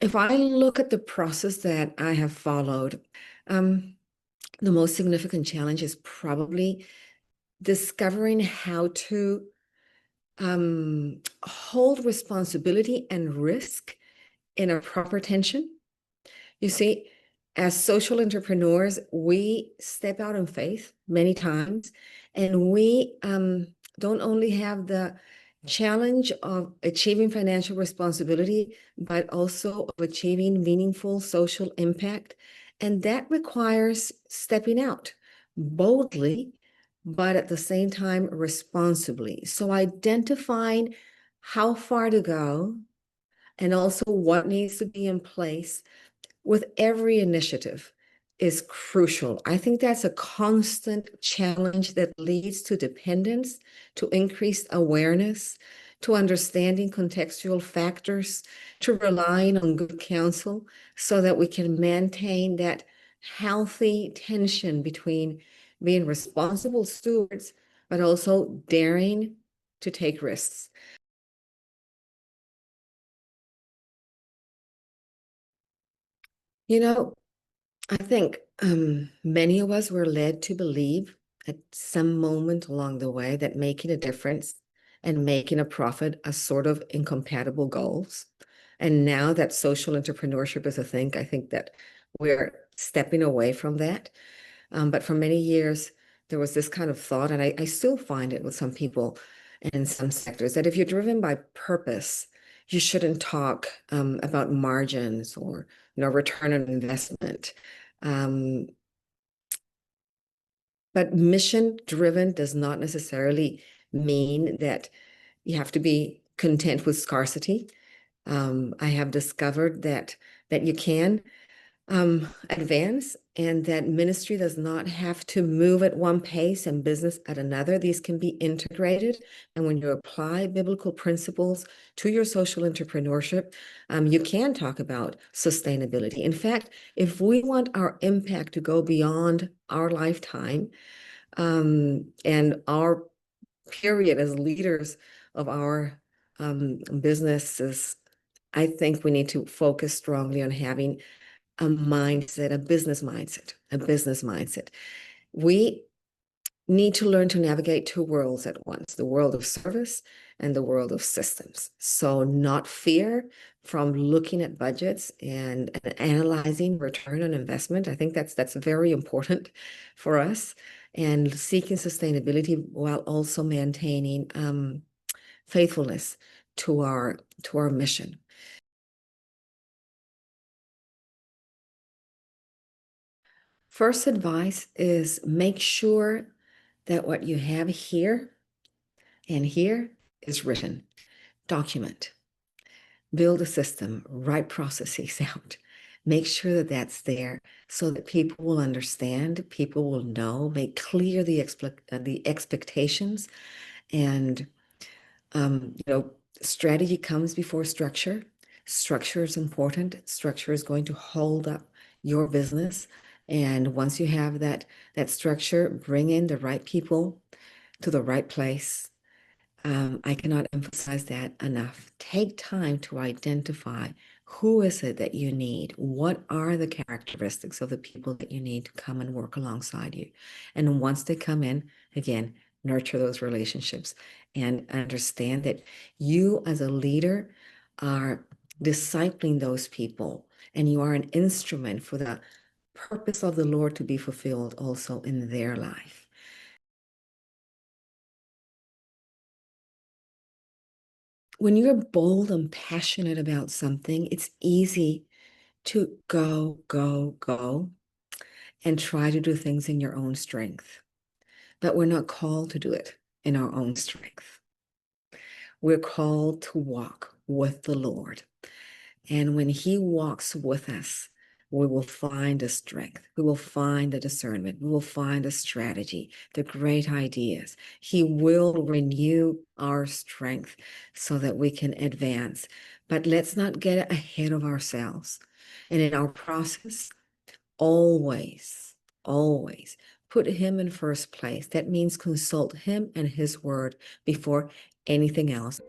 If I look at the process that I have followed, um, the most significant challenge is probably discovering how to hold responsibility and risk in a proper tension. You see, as social entrepreneurs, we step out in faith many times, and we don't only have the challenge of achieving financial responsibility, but also of achieving meaningful social impact. And that requires stepping out boldly, but at the same time responsibly. So identifying how far to go and also what needs to be in place with every initiative is crucial. I think that's a constant challenge that leads to dependence, to increased awareness, to understanding contextual factors, to relying on good counsel so that we can maintain that healthy tension between being responsible stewards, but also daring to take risks. You know, I think many of us were led to believe at some moment along the way that making a difference and making a profit are sort of incompatible goals. And now that social entrepreneurship is a thing, I think that we're stepping away from that. But for many years, there was this kind of thought, and I still find it with some people and in some sectors, that if you're driven by purpose, you shouldn't talk about margins or return on investment. Um, but mission driven does not necessarily mean that you have to be content with scarcity. I have discovered that you can advance and that ministry does not have to move at one pace and business at another. These can be integrated. And when you apply biblical principles to your social entrepreneurship, you can talk about sustainability. In fact, if we want our impact to go beyond our lifetime and our period as leaders of our businesses, I think we need to focus strongly on having a mindset, a business mindset. We need to learn to navigate two worlds at once, the world of service and the world of systems. So not fear from looking at budgets and analyzing return on investment. I think that's very important for us, and seeking sustainability while also maintaining faithfulness to our mission. First advice is make sure that what you have here and here is written. Document, build a system, write processes out. Make sure that that's there so that people will understand, people will know, make clear the expectations. And, strategy comes before structure. Structure is important. Structure is going to hold up your business. And once you have that structure, bring in the right people to the right place. I cannot emphasize that enough. Take time to identify who is it that you need? What are the characteristics of the people that you need to come and work alongside you? And once they come in, again, nurture those relationships and understand that you as a leader are discipling those people and you are an instrument for the purpose of the Lord to be fulfilled also in their life. When you're bold and passionate about something, it's easy to go, go, go and try to do things in your own strength. But we're not called to do it in our own strength. We're called to walk with the Lord. And when He walks with us, we will find the strength. We will find the discernment. We will find the strategy, the great ideas. He will renew our strength so that we can advance. But let's not get ahead of ourselves. And in our process, always, always put Him in first place. That means consult Him and His word before anything else.